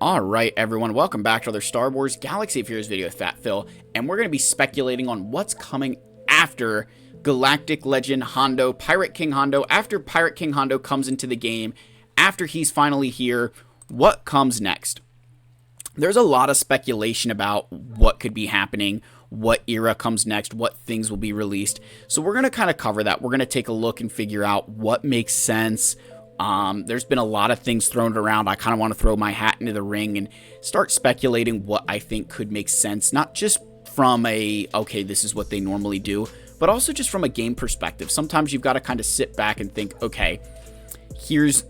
Alright everyone, welcome back to another Star Wars Galaxy of Heroes video with Fat Phil, and we're going to be speculating on what's coming after Galactic Legend Hondo, Pirate King Hondo. After Pirate King Hondo comes into the game, after he's finally here, what comes next? There's a lot of speculation about what could be happening, what era comes next, what things will be released, so we're going to kind of cover that. We're going to take a look and figure out what makes sense. There's been a lot of things thrown around. I kind of want to throw my hat into the ring and start speculating what I think could make sense, not just from a, okay, this is what they normally do, but also just from a game perspective. Sometimes you've got to kind of sit back and think, okay, here's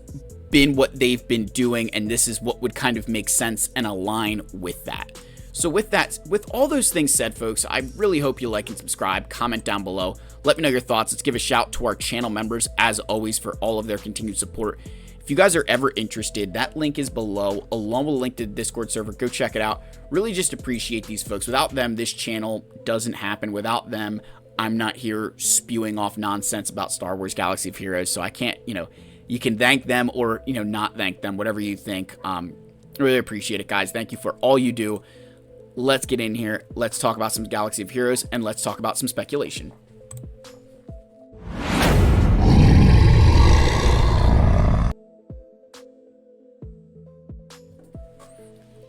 been what they've been doing, and this is what would kind of make sense and align with that. So with all those things said, folks, I really hope you like and subscribe, comment down below. Let me know your thoughts. Let's give a shout to our channel members, as always, for all of their continued support. If you guys are ever interested, that link is below, along with a link to the Discord server. Go check it out. Really just appreciate these folks. Without them, this channel doesn't happen. Without them, I'm not here spewing off nonsense about Star Wars Galaxy of Heroes, so I can't, you can thank them or, not thank them, whatever you think. Really appreciate it, guys. Thank you for all you do. Let's get in here. Let's talk about some Galaxy of Heroes, and let's talk about some speculation.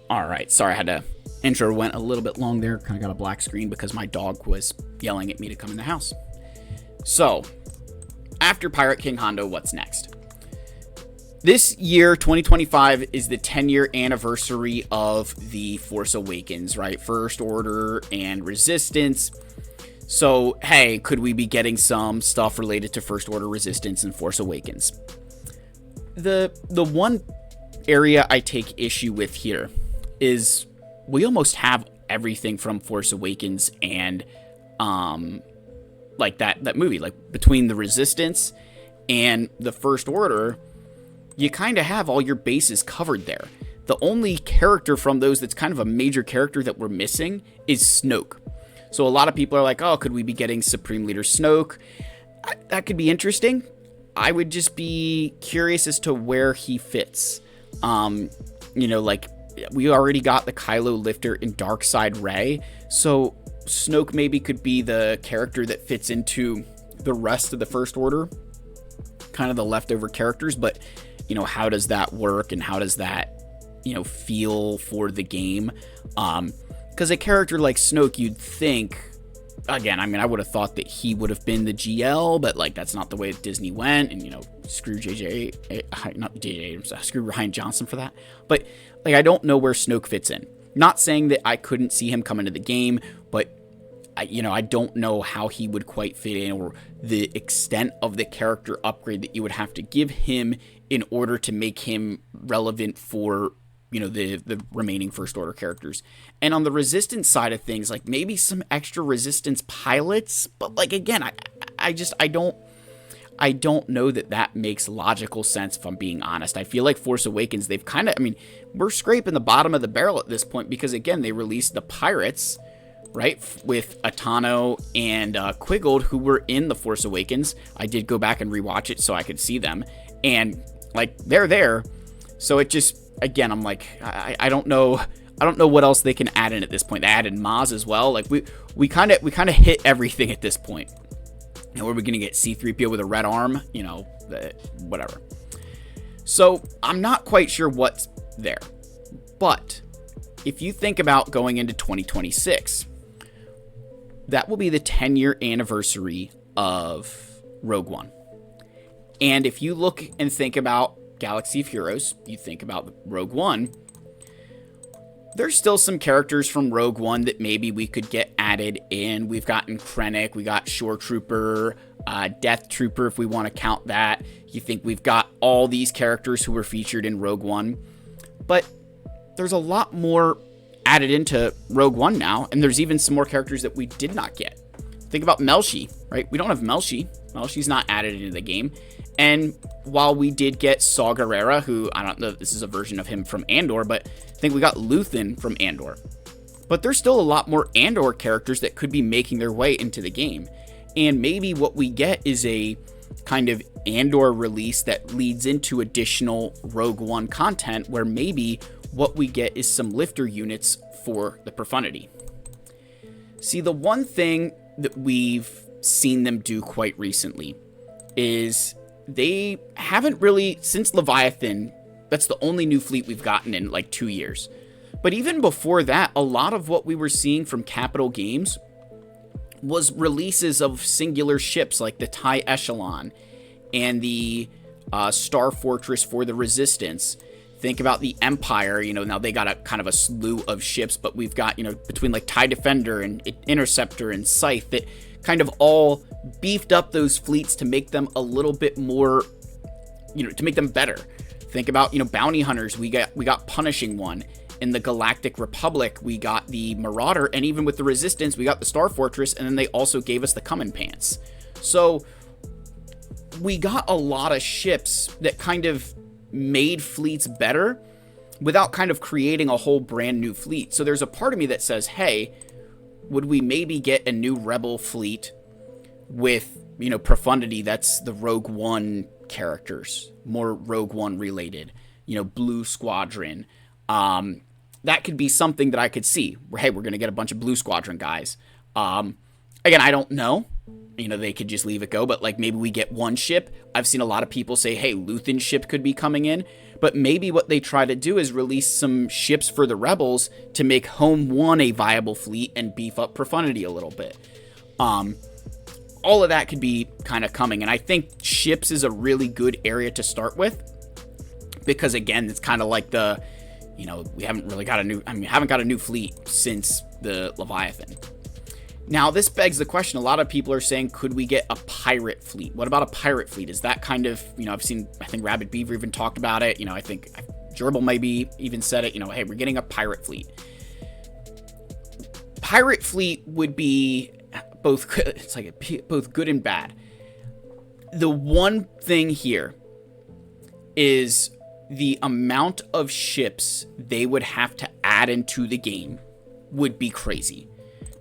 Alright, sorry I had to intro went a little bit long there. Kind of got a black screen because my dog was yelling at me to come in the house. So, after Pirate King Hondo, what's next? This year, 2025, is the 10-year anniversary of the Force Awakens, right? First Order and Resistance. So, hey, could we be getting some stuff related to First Order, Resistance, and Force Awakens? The one area I take issue with here is we almost have everything from Force Awakens and like that movie, like between the Resistance and the First Order, you kind of have all your bases covered there. The only character from those that's kind of a major character that we're missing is Snoke. So a lot of people are like, oh, could we be getting Supreme Leader Snoke? That could be interesting. I would just be curious as to where he fits. Like we already got the Kylo lifter in Darkside Rey, so Snoke maybe could be the character that fits into the rest of the First Order, kind of the leftover characters, but how does that work and how does that, feel for the game? Because a character like Snoke, you'd think, again, I would have thought that he would have been the GL, but like that's not the way Disney went, and screw screw Ryan Johnson for that. But like I don't know where Snoke fits in. Not saying that I couldn't see him come into the game, but I don't know how he would quite fit in, or the extent of the character upgrade that you would have to give him in order to make him relevant for the remaining First Order characters. And on the Resistance side of things, like maybe some extra Resistance pilots, but like again, I don't know that makes logical sense, if I'm being honest. I feel like Force Awakens, they've kind of, we're scraping the bottom of the barrel at this point, because again, they released the pirates, right, with Atano and Quiggled, who were in the Force Awakens. I did go back and rewatch it so I could see them, and like they're there. So it just, again, I'm like, I don't know what else they can add in at this point. They added Maz as well. Like we kind of hit everything at this point. And where we're gonna get C-3PO with a red arm, whatever. So I'm not quite sure what's there, but if you think about going into 2026, that will be the 10-year anniversary of Rogue One. And if you look and think about Galaxy of Heroes, you think about Rogue One, there's still some characters from Rogue One that maybe we could get added in. We've gotten Krennic, we got Shore Trooper, Death Trooper, if we want to count that. You think we've got all these characters who were featured in Rogue One. But there's a lot more added into Rogue One now, and there's even some more characters that we did not get. Think about Melshi, right? We don't have Melshi. Melshi's not added into the game. And while we did get Saw Gerrera, who, I don't know if this is a version of him from Andor, but I think we got Luthen from Andor. But there's still a lot more Andor characters that could be making their way into the game. And maybe what we get is a kind of Andor release that leads into additional Rogue One content, where maybe what we get is some lifter units for the Profundity. See, the one thing that we've seen them do quite recently is they haven't really, since Leviathan, that's the only new fleet we've gotten in like 2 years. But even before that, a lot of what we were seeing from Capital Games was releases of singular ships like the TIE Echelon and the Star Fortress for the Resistance. Think about the Empire, now they got a kind of a slew of ships, but we've got, between like TIE Defender and Interceptor and Scythe that kind of all beefed up those fleets to make them a little bit more, to make them better. Think about, Bounty Hunters, we got Punishing One. In the Galactic Republic, we got the Marauder, and even with the Resistance, we got the Star Fortress, and then they also gave us the Common Pants. So we got a lot of ships that kind of made fleets better without kind of creating a whole brand new fleet. So there's a part of me that says, hey, would we maybe get a new Rebel fleet with, Profundity that's the Rogue One characters, more Rogue One related, Blue Squadron. That could be something that I could see where, hey, we're going to get a bunch of Blue Squadron guys. Again, I don't know, they could just leave it go, but like maybe we get one ship. I've seen a lot of people say, hey, Luthen's ship could be coming in, but maybe what they try to do is release some ships for the Rebels to make Home 1 a viable fleet and beef up Profundity a little bit. All of that could be kind of coming. And I think ships is a really good area to start with because again, it's kind of like the, we haven't really got haven't got a new fleet since the Leviathan. Now, this begs the question, a lot of people are saying, could we get a pirate fleet? What about a pirate fleet? Is that kind of, I think Rabid Beaver even talked about it. I think Gerbil maybe even said it, hey, we're getting a pirate fleet. Pirate fleet would be both good and bad. The one thing here is the amount of ships they would have to add into the game would be crazy.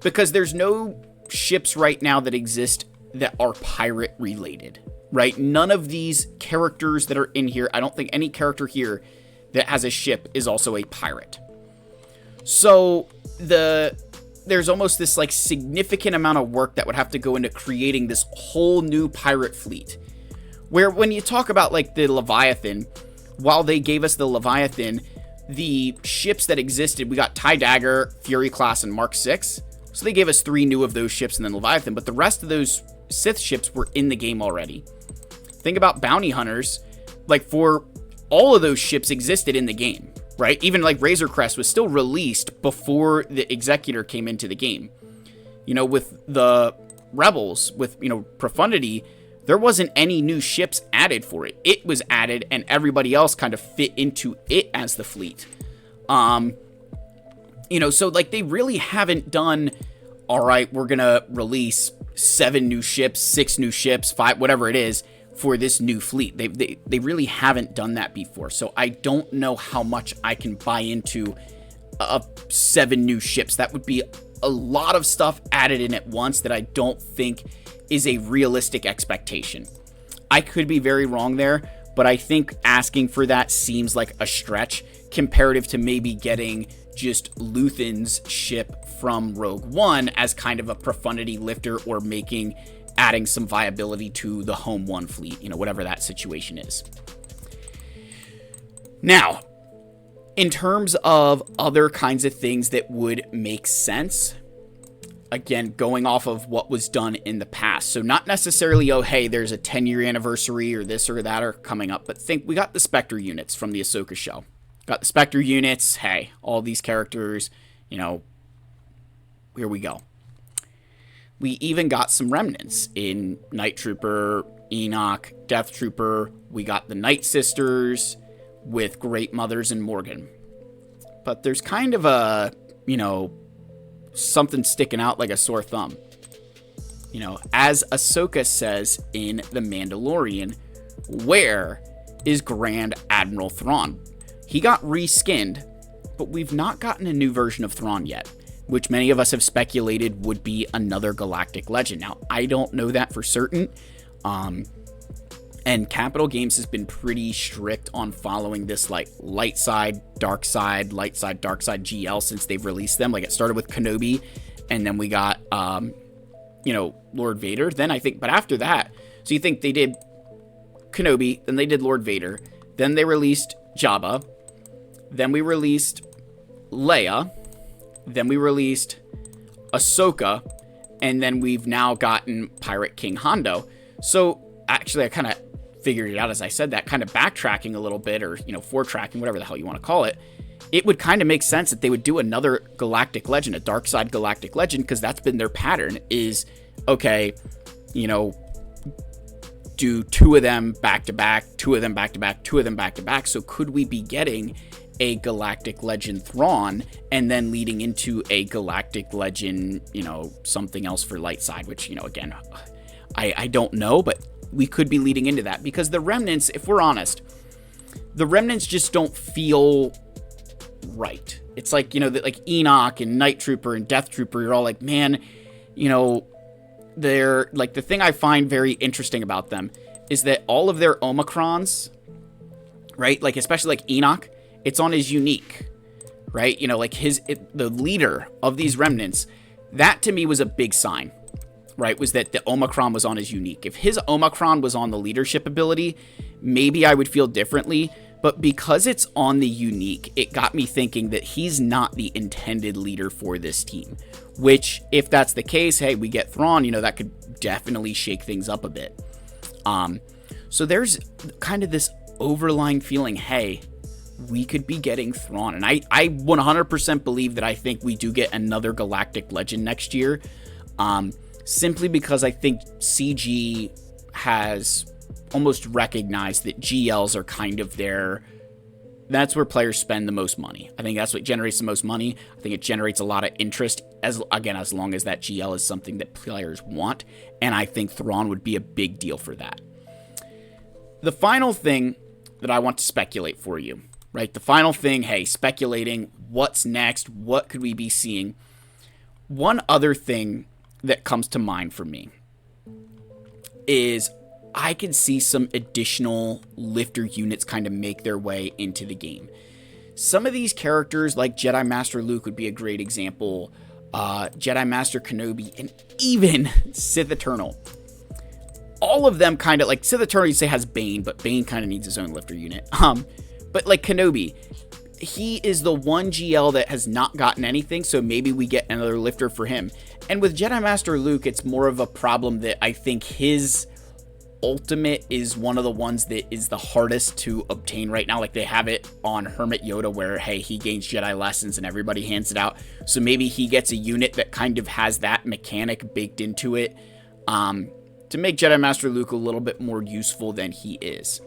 Because there's no ships right now that exist that are pirate related, right? None of these characters that are in here, I don't think any character here that has a ship is also a pirate. So there's almost this like significant amount of work that would have to go into creating this whole new pirate fleet. Where when you talk about like the Leviathan, while they gave us the Leviathan, the ships that existed, we got TIE Dagger, Fury Class, and Mark 6. So they gave us 3 new of those ships and then Leviathan, but the rest of those Sith ships were in the game already. Think about Bounty Hunters, like for all of those ships existed in the game, right? Even like Razor Crest was still released before the Executor came into the game. With the Rebels, with, Profundity, there wasn't any new ships added for it. It was added and everybody else kind of fit into it as the fleet. So like they really haven't done, all right, we're going to release 7 new ships, 6 new ships, 5, whatever it is for this new fleet. They really haven't done that before. So I don't know how much I can buy into 7 new ships. That would be a lot of stuff added in at once that I don't think is a realistic expectation. I could be very wrong there, but I think asking for that seems like a stretch comparative to maybe getting just Luthen's ship from Rogue One as kind of a Profundity lifter or adding some viability to the Home 1 fleet, whatever that situation is. Now, in terms of other kinds of things that would make sense, again, going off of what was done in the past. So not necessarily, oh, hey, there's a 10-year anniversary or this or that are coming up, but think we got the Spectre units from the Ahsoka show. Got the Spectre units, hey, all these characters, here we go. We even got some remnants in Night Trooper, Enoch, Death Trooper. We got the Night Sisters with Great Mothers and Morgan. But there's kind of a, something sticking out like a sore thumb. As Ahsoka says in The Mandalorian, where is Grand Admiral Thrawn? He got reskinned, but we've not gotten a new version of Thrawn yet, which many of us have speculated would be another galactic legend. Now, I don't know that for certain. And Capital Games has been pretty strict on following this like light side, dark side, dark side GL since they've released them. Like it started with Kenobi, and then we got, Lord Vader. Then I think, but after that, so you think they did Kenobi, then they did Lord Vader, then they released Jabba, then we released Leia, then we released Ahsoka, and then we've now gotten Pirate King Hondo. So actually, I kind of figured it out as I said that, kind of backtracking a little bit, or, foretracking, whatever the hell you want to call it. It would kind of make sense that they would do another Galactic Legend, a Dark Side Galactic Legend, because that's been their pattern is, okay, do 2 of them back to back, 2 of them back to back, 2 of them back to back. So could we be getting a Galactic Legend Thrawn and then leading into a Galactic Legend, something else for light side, which, again, I don't know, but we could be leading into that because the Remnants, if we're honest, the Remnants just don't feel right. It's like, like Enoch and Night Trooper and Death Trooper, you're all like, man, they're like, the thing I find very interesting about them is that all of their Omicrons, right? Like, especially like Enoch, it's on his unique, right? Like the leader of these Remnants, that to me was a big sign, right? Was that the Omicron was on his unique. If his Omicron was on the leadership ability, maybe I would feel differently. But because it's on the unique, it got me thinking that he's not the intended leader for this team. Which, if that's the case, hey, we get Thrawn, that could definitely shake things up a bit. So there's kind of this overlying feeling, hey, we could be getting Thrawn. And I 100% believe that I think we do get another Galactic Legend next year. Simply because I think CG has almost recognized that GLs are kind of that's where players spend the most money. I think that's what generates the most money. I think it generates a lot of interest, as long as that GL is something that players want. And I think Thrawn would be a big deal for that. The final thing that I want to speculate for you, right? The final thing, hey, speculating, what's next? What could we be seeing? One other thing that comes to mind for me is I can see some additional lifter units kind of make their way into the game. Some of these characters, like Jedi Master Luke would be a great example, Jedi Master Kenobi, and even Sith Eternal. All of them kind of, like Sith Eternal, you say has Bane, but Bane kind of needs his own lifter unit. But like Kenobi, he is the one GL that has not gotten anything, so maybe we get another lifter for him. And with Jedi Master Luke, it's more of a problem that I think his ultimate is one of the ones that is the hardest to obtain right now. Like they have it on Hermit Yoda where, hey, he gains Jedi lessons and everybody hands it out. So maybe he gets a unit that kind of has that mechanic baked into it to make Jedi Master Luke a little bit more useful than he is.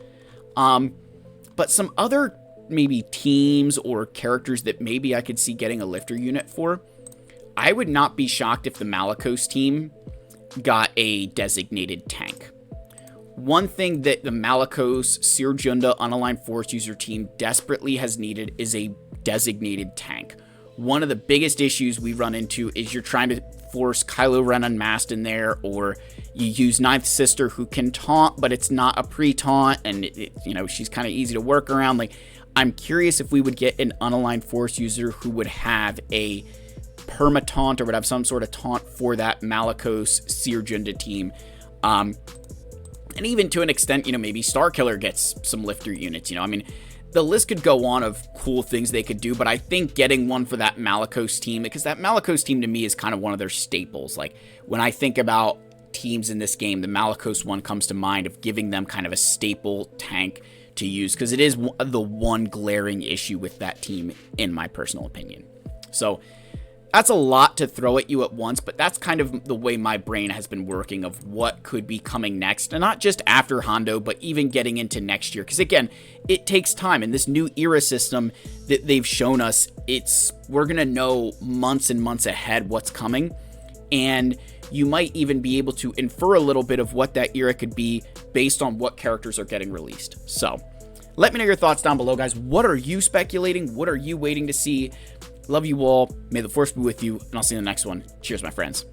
But some other maybe teams or characters that maybe I could see getting a lifter unit for, I would not be shocked if the Malicos team got a designated tank. One thing that the Malicos, Seer Junda, Unaligned Force user team desperately has needed is a designated tank. One of the biggest issues we run into is you're trying to force Kylo Ren Unmasked in there, or you use Ninth Sister who can taunt, but it's not a pre-taunt, and she's kind of easy to work around. Like, I'm curious if we would get an Unaligned Force user who would have a perma-taunt or would have some sort of taunt for that Malicos Seer Junda team. And even to an extent, maybe Starkiller gets some lifter units. The list could go on of cool things they could do, but I think getting one for that Malicos team, because that Malicos team to me is kind of one of their staples. Like, when I think about teams in this game, the Malicos one comes to mind of giving them kind of a staple tank to use, because it is the one glaring issue with that team, in my personal opinion. So that's a lot to throw at you at once, but that's kind of the way my brain has been working of what could be coming next. And not just after Hondo, but even getting into next year. Because again, it takes time. And this new era system that they've shown us, we're going to know months and months ahead what's coming. And you might even be able to infer a little bit of what that era could be based on what characters are getting released. So let me know your thoughts down below, guys. What are you speculating? What are you waiting to see? Love you all. May the Force be with you, and I'll see you in the next one. Cheers, my friends.